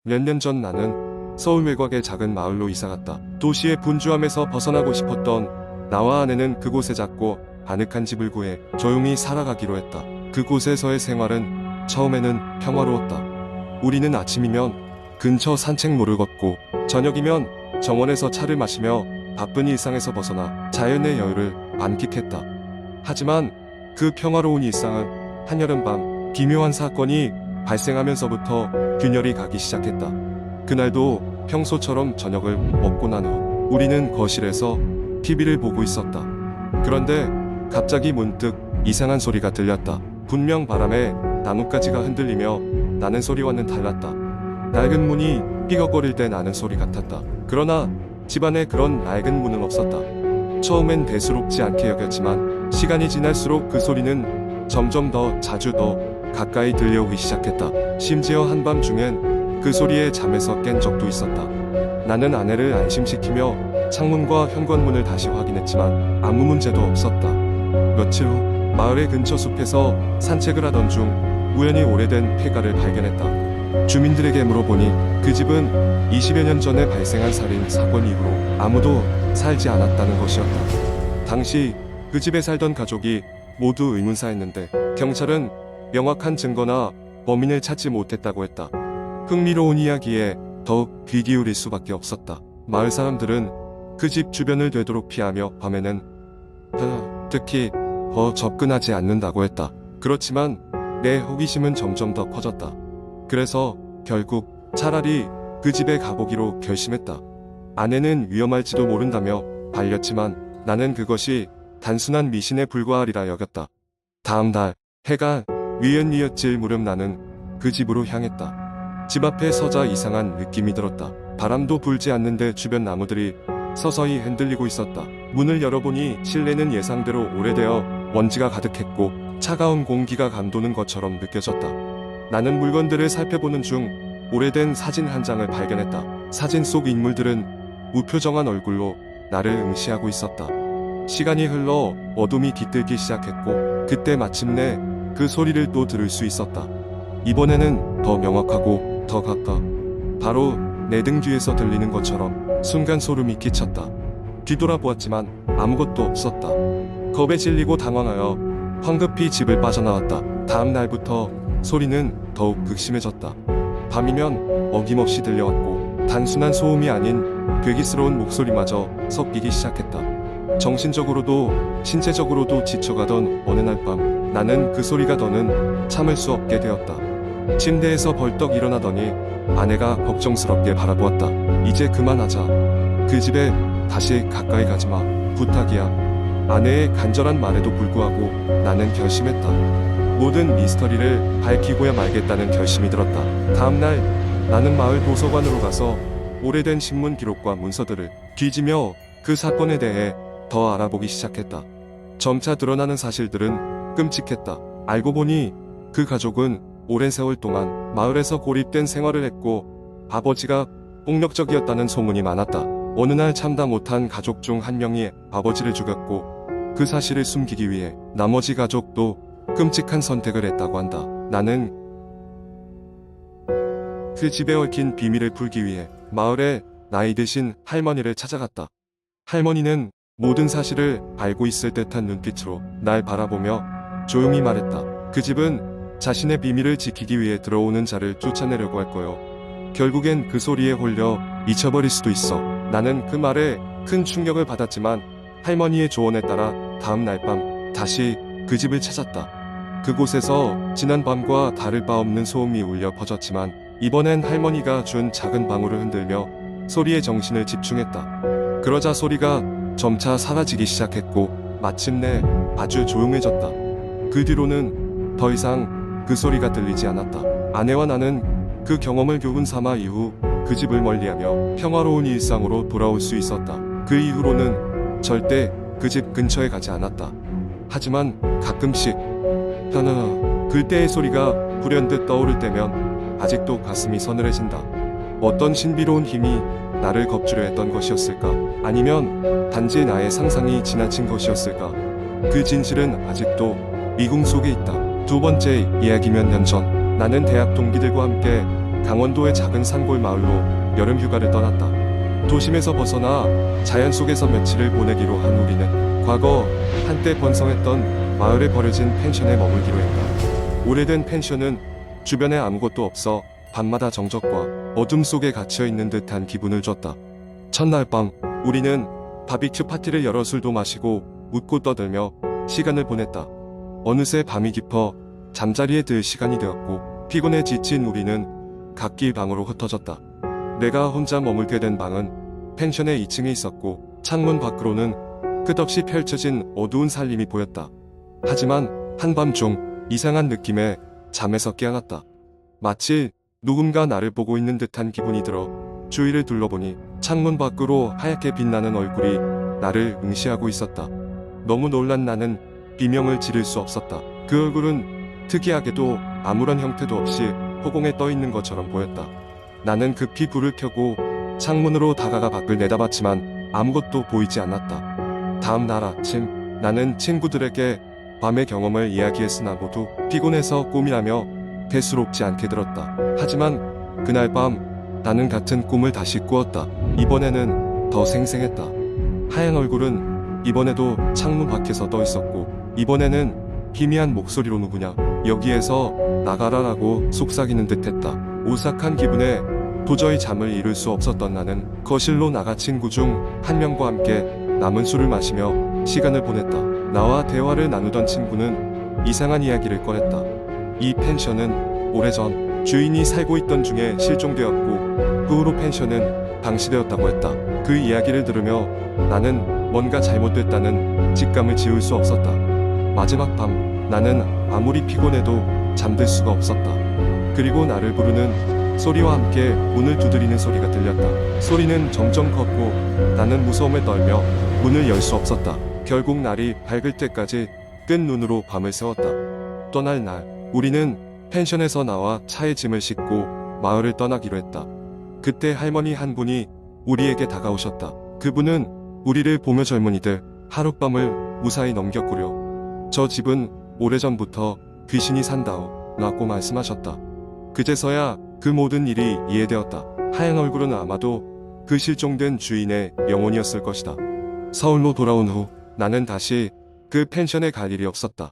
몇 년 전 나는 서울 외곽의 작은 마을로 이사갔다. 도시의 분주함에서 벗어나고 싶었던 나와 아내는 그곳에 작고 아늑한 집을 구해 조용히 살아가기로 했다. 그곳에서의 생활은 처음에는 평화로웠다. 우리는 아침이면 근처 산책로를 걷고 저녁이면 정원에서 차를 마시며 바쁜 일상에서 벗어나 자연의 여유를 만끽했다. 하지만 그 평화로운 일상은 한여름밤 기묘한 사건이 발생하면서부터 균열이 가기 시작했다. 그날도 평소처럼 저녁을 먹고 난 후 우리는 거실에서 TV를 보고 있었다. 그런데 갑자기 문득 이상한 소리가 들렸다. 분명 바람에 나뭇가지가 흔들리며 나는 소리와는 달랐다. 낡은 문이 삐걱거릴 때 나는 소리 같았다. 그러나 집안에 그런 낡은 문은 없었다. 처음엔 대수롭지 않게 여겼지만 시간이 지날수록 그 소리는 점점 더 자주 더 가까이 들려오기 시작했다. 심지어 한밤중엔 그 소리에 잠에서 깬 적도 있었다. 나는 아내를 안심시키며 창문과 현관문을 다시 확인했지만 아무 문제도 없었다. 며칠 후 마을의 근처 숲에서 산책을 하던 중 우연히 오래된 폐가를 발견했다. 주민들에게 물어보니 그 집은 20여 년 전에 발생한 살인 사건 이후로 아무도 살지 않았다는 것이었다. 당시 그 집에 살던 가족이 모두 의문사했는데 경찰은 명확한 증거나 범인을 찾지 못했다고 했다. 흥미로운 이야기에 더욱 귀 기울일 수밖에 없었다. 마을 사람들은 그 집 주변을 되도록 피하며 밤에는 특히 더 접근하지 않는다고 했다. 그렇지만 내 호기심은 점점 더 커졌다. 그래서 결국 차라리 그 집에 가보기로 결심했다. 아내는 위험할지도 모른다며 발렸지만 나는 그것이 단순한 미신에 불과하리라 여겼다. 다음 날 해가 위엿위엿질 무렵 나는 그 집으로 향했다. 집 앞에 서자 이상한 느낌이 들었다. 바람도 불지 않는데 주변 나무들이 서서히 흔들리고 있었다. 문을 열어보니 실내는 예상대로 오래되어 먼지가 가득했고 차가운 공기가 감도는 것처럼 느껴졌다. 나는 물건들을 살펴보는 중 오래된 사진 한 장을 발견했다. 사진 속 인물들은 무표정한 얼굴로 나를 응시하고 있었다. 시간이 흘러 어둠이 깃들기 시작했고 그때 마침내 그 소리를 또 들을 수 있었다. 이번에는 더 명확하고 더 가까. 바로 내 등 뒤에서 들리는 것처럼 순간 소름이 끼쳤다. 뒤돌아보았지만 아무것도 없었다. 겁에 질리고 당황하여 황급히 집을 빠져나왔다. 다음 날부터 소리는 더욱 극심해졌다. 밤이면 어김없이 들려왔고 단순한 소음이 아닌 괴기스러운 목소리마저 섞이기 시작했다. 정신적으로도 신체적으로도 지쳐가던 어느 날 밤 나는 그 소리가 더는 참을 수 없게 되었다. 침대에서 벌떡 일어나더니 아내가 걱정스럽게 바라보았다. 이제 그만하자. 그 집에 다시 가까이 가지마. 부탁이야. 아내의 간절한 말에도 불구하고 나는 결심했다. 모든 미스터리를 밝히고야 말겠다는 결심이 들었다. 다음날 나는 마을 도서관으로 가서 오래된 신문 기록과 문서들을 뒤지며 그 사건에 대해 더 알아보기 시작했다. 점차 드러나는 사실들은 끔찍했다. 알고 보니 그 가족은 오랜 세월 동안 마을에서 고립된 생활을 했고 아버지가 폭력적이었다는 소문이 많았다. 어느 날 참다 못한 가족 중 한 명이 아버지를 죽였고 그 사실을 숨기기 위해 나머지 가족도 끔찍한 선택을 했다고 한다. 나는 그 집에 얽힌 비밀을 풀기 위해 마을에 나이 드신 할머니를 찾아갔다. 할머니는 모든 사실을 알고 있을 듯한 눈빛으로 날 바라보며 조용히 말했다. 그 집은 자신의 비밀을 지키기 위해 들어오는 자를 쫓아내려고 할 거요. 결국엔 그 소리에 홀려 잊혀버릴 수도 있어. 나는 그 말에 큰 충격을 받았지만 할머니의 조언에 따라 다음 날 밤 다시 그 집을 찾았다. 그곳에서 지난 밤과 다를 바 없는 소음이 울려 퍼졌지만 이번엔 할머니가 준 작은 방울을 흔들며 소리에 정신을 집중했다. 그러자 소리가 점차 사라지기 시작했고 마침내 아주 조용해졌다. 그 뒤로는 더 이상 그 소리가 들리지 않았다. 아내와 나는 그 경험을 교훈 삼아 이후 그 집을 멀리하며 평화로운 일상으로 돌아올 수 있었다. 그 이후로는 절대 그 집 근처에 가지 않았다. 하지만 가끔씩 그때의 소리가 불현듯 떠오를 때면 아직도 가슴이 서늘해진다. 어떤 신비로운 힘이 나를 겁주려 했던 것이었을까? 아니면 단지 나의 상상이 지나친 것이었을까? 그 진실은 아직도 미궁 속에 있다. 두 번째 이야기. 몇 년 전 나는 대학 동기들과 함께 강원도의 작은 산골 마을로 여름 휴가를 떠났다. 도심에서 벗어나 자연 속에서 며칠을 보내기로 한 우리는 과거 한때 번성했던 마을에 버려진 펜션에 머물기로 했다. 오래된 펜션은 주변에 아무것도 없어 밤마다 정적과 어둠 속에 갇혀 있는 듯한 기분을 줬다. 첫날 밤 우리는 바비큐 파티를 열어 술도 마시고 웃고 떠들며 시간을 보냈다. 어느새 밤이 깊어 잠자리에 들 시간이 되었고 피곤해 지친 우리는 각기 방으로 흩어졌다. 내가 혼자 머물게 된 방은 펜션의 2층에 있었고 창문 밖으로는 끝없이 펼쳐진 어두운 산림이 보였다. 하지만 한밤중 이상한 느낌에 잠에서 깨어났다. 마치 누군가 나를 보고 있는 듯한 기분이 들어 주위를 둘러보니 창문 밖으로 하얗게 빛나는 얼굴이 나를 응시하고 있었다. 너무 놀란 나는 비명을 지를 수 없었다. 그 얼굴은 특이하게도 아무런 형태도 없이 허공에 떠 있는 것처럼 보였다. 나는 급히 불을 켜고 창문으로 다가가 밖을 내다봤지만 아무것도 보이지 않았다. 다음 날 아침 나는 친구들에게 밤의 경험을 이야기했으나 모두 피곤해서 꿈이라며 대수롭지 않게 들었다. 하지만 그날 밤 나는 같은 꿈을 다시 꾸었다. 이번에는 더 생생했다. 하얀 얼굴은 이번에도 창문 밖에서 떠 있었고 이번에는 희미한 목소리로 누구냐 여기에서 나가라라고 속삭이는 듯했다. 오싹한 기분에 도저히 잠을 이룰 수 없었던 나는 거실로 나가 친구 중 한 명과 함께 남은 술을 마시며 시간을 보냈다. 나와 대화를 나누던 친구는 이상한 이야기를 꺼냈다. 이 펜션은 오래전 주인이 살고 있던 중에 실종되었고 그 후로 펜션은 방치되었다고 했다. 그 이야기를 들으며 나는 뭔가 잘못됐다는 직감을 지울 수 없었다. 마지막 밤 나는 아무리 피곤해도 잠들 수가 없었다. 그리고 나를 부르는 소리와 함께 문을 두드리는 소리가 들렸다. 소리는 점점 컸고 나는 무서움에 떨며 문을 열 수 없었다. 결국 날이 밝을 때까지 뜬 눈으로 밤을 새웠다. 떠날 날 우리는 펜션에서 나와 차에 짐을 싣고 마을을 떠나기로 했다. 그때 할머니 한 분이 우리에게 다가오셨다. 그분은 우리를 보며 젊은이들 하룻밤을 무사히 넘겼구려. 저 집은 오래전부터 귀신이 산다오 라고 말씀하셨다. 그제서야 그 모든 일이 이해되었다. 하얀 얼굴은 아마도 그 실종된 주인의 영혼이었을 것이다. 서울로 돌아온 후 나는 다시 그 펜션에 갈 일이 없었다.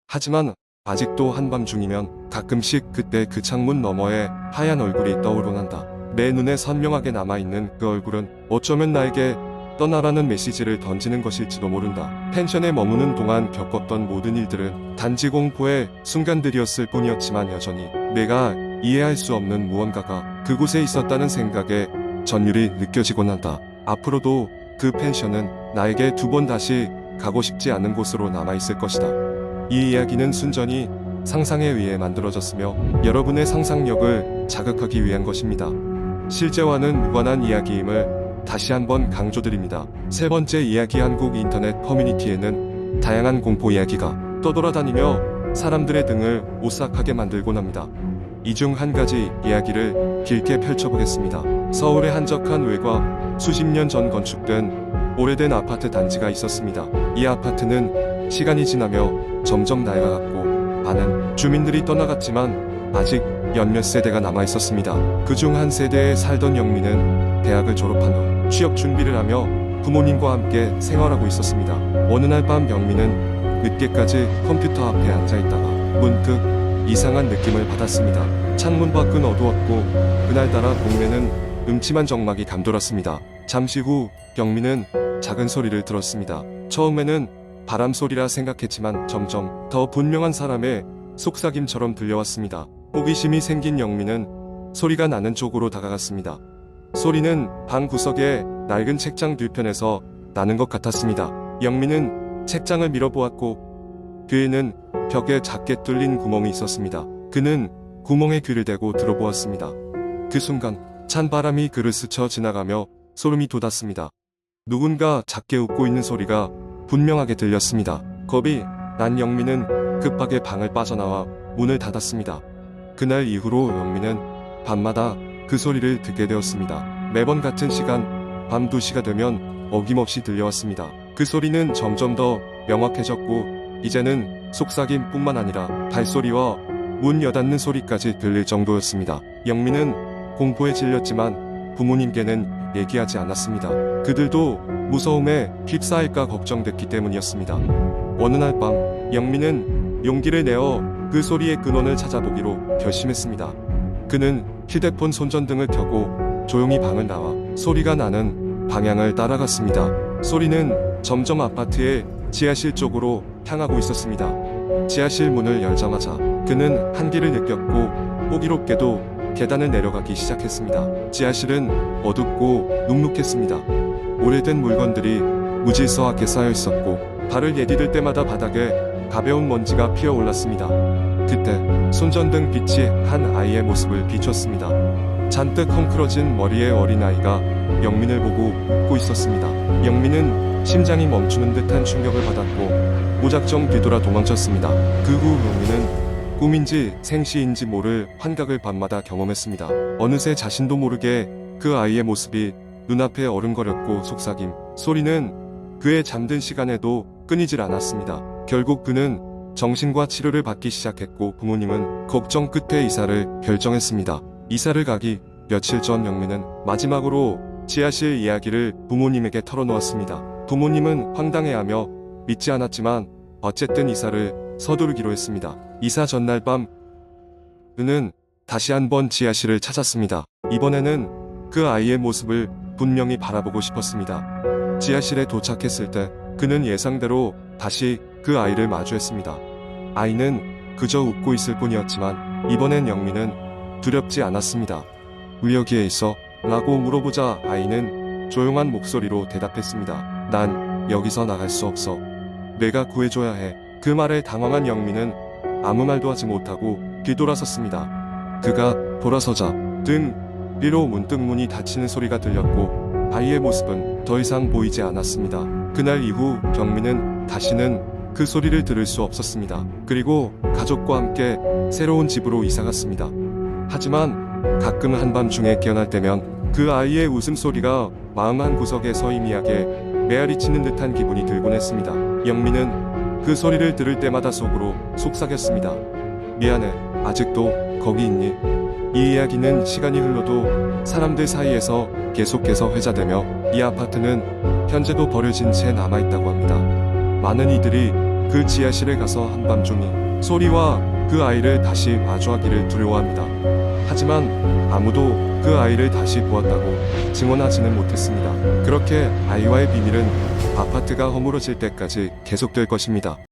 하지만 아직도 한밤중이면 가끔씩 그때 그 창문 너머에 하얀 얼굴이 떠오르곤 한다. 내 눈에 선명하게 남아있는 그 얼굴은 어쩌면 나에게 떠나라는 메시지를 던지는 것일지도 모른다. 펜션에 머무는 동안 겪었던 모든 일들은 단지 공포의 순간들이었을 뿐이었지만 여전히 내가 이해할 수 없는 무언가가 그곳에 있었다는 생각에 전율이 느껴지곤 한다. 앞으로도 그 펜션은 나에게 두 번 다시 가고 싶지 않은 곳으로 남아있을 것이다. 이 이야기는 순전히 상상에 의해 만들어졌으며 여러분의 상상력을 자극하기 위한 것입니다. 실제와는 무관한 이야기임을 다시 한번 강조드립니다. 세 번째 이야기. 한국 인터넷 커뮤니티에는 다양한 공포 이야기가 떠돌아다니며 사람들의 등을 오싹하게 만들곤 합니다. 이 중 한 가지 이야기를 길게 펼쳐보겠습니다. 서울의 한적한 외곽 수십 년 전 건축된 오래된 아파트 단지가 있었습니다. 이 아파트는 시간이 지나며 점점 낡아갔고 많은 주민들이 떠나갔지만 아직 몇몇 세대가 남아있었습니다. 그중 한 세대에 살던 영민은 대학을 졸업한 후 취업 준비를 하며 부모님과 함께 생활하고 있었습니다. 어느 날 밤 영민은 늦게까지 컴퓨터 앞에 앉아있다가 문득 이상한 느낌을 받았습니다. 창문 밖은 어두웠고 그날따라 동네는 음침한 정막이 감돌았습니다. 잠시 후 영민은 작은 소리를 들었습니다. 처음에는 바람 소리라 생각했지만 점점 더 분명한 사람의 속삭임처럼 들려왔습니다. 호기심이 생긴 영민은 소리가 나는 쪽으로 다가갔습니다. 소리는 방 구석의 낡은 책장 뒤편에서 나는 것 같았습니다. 영민은 책장을 밀어보았고 그에는 벽에 작게 뚫린 구멍이 있었습니다. 그는 구멍에 귀를 대고 들어보았습니다. 그 순간 찬 바람이 그를 스쳐 지나가며 소름이 돋았습니다. 누군가 작게 웃고 있는 소리가 분명하게 들렸습니다. 겁이 난 영민은 급하게 방을 빠져나와 문을 닫았습니다. 그날 이후로 영민은 밤마다 그 소리를 듣게 되었습니다. 매번 같은 시간 밤 2시가 되면 어김없이 들려왔습니다. 그 소리는 점점 더 명확해졌고 이제는 속삭임뿐만 아니라 발소리와 문 여닫는 소리까지 들릴 정도였습니다. 영민은 공포에 질렸지만 부모님께는 얘기하지 않았습니다. 그들도 무서움에 휩싸일까 걱정됐기 때문이었습니다. 어느 날 밤 영민은 용기를 내어 그 소리의 근원을 찾아보기로 결심했습니다. 그는 휴대폰 손전등을 켜고 조용히 방을 나와 소리가 나는 방향을 따라갔습니다. 소리는 점점 아파트의 지하실 쪽으로 향하고 있었습니다. 지하실 문을 열자마자 그는 한기를 느꼈고 호기롭게도 계단을 내려가기 시작했습니다. 지하실은 어둡고 눅눅했습니다. 오래된 물건들이 무질서하게 쌓여 있었고 발을 내디딜 때마다 바닥에 가벼운 먼지가 피어올랐습니다. 그때 손전등 빛이 한 아이의 모습을 비췄습니다. 잔뜩 헝클어진 머리의 어린아이가 영민을 보고 웃고 있었습니다. 영민은 심장이 멈추는 듯한 충격을 받았고 무작정 뒤돌아 도망쳤습니다. 그 후 영민은 꿈인지 생시인지 모를 환각을 밤마다 경험했습니다. 어느새 자신도 모르게 그 아이의 모습이 눈앞에 어른거렸고 속삭임 소리는 그의 잠든 시간에도 끊이질 않았습니다. 결국 그는 정신과 치료를 받기 시작했고 부모님은 걱정 끝에 이사를 결정했습니다. 이사를 가기 며칠 전 영민은 마지막으로 지하실 이야기를 부모님에게 털어놓았습니다. 부모님은 황당해하며 믿지 않았지만 어쨌든 이사를 서두르기로 했습니다. 이사 전날 밤 그는 다시 한번 지하실을 찾았습니다. 이번에는 그 아이의 모습을 분명히 바라보고 싶었습니다. 지하실에 도착했을 때 그는 예상대로 다시 그 아이를 마주했습니다. 아이는 그저 웃고 있을 뿐이었지만 이번엔 영민은 두렵지 않았습니다. 왜 여기에 있어? 라고 물어보자 아이는 조용한 목소리로 대답했습니다. 난 여기서 나갈 수 없어. 내가 구해줘야 해. 그 말에 당황한 영민은 아무 말도 하지 못하고 뒤돌아섰습니다. 그가 돌아서자 등 위로 문득 문이 닫히는 소리가 들렸고 아이의 모습은 더 이상 보이지 않았습니다. 그날 이후 경민은 다시는 그 소리를 들을 수 없었습니다. 그리고 가족과 함께 새로운 집으로 이사갔습니다. 하지만 가끔 한밤중에 깨어날 때면 그 아이의 웃음소리가 마음 한구석에 서희미하게 메아리치는 듯한 기분이 들곤 했습니다. 영민은 그 소리를 들을 때마다 속으로 속삭였습니다. 미안해, 아직도 거기 있니? 이 이야기는 시간이 흘러도 사람들 사이에서 계속해서 회자되며 이 아파트는 현재도 버려진 채 남아있다고 합니다. 많은 이들이 그 지하실에 가서 한밤중이 소리와 그 아이를 다시 마주하기를 두려워합니다. 하지만 아무도 그 아이를 다시 보았다고 증언하지는 못했습니다. 그렇게 아이와의 비밀은 아파트가 허물어질 때까지 계속될 것입니다.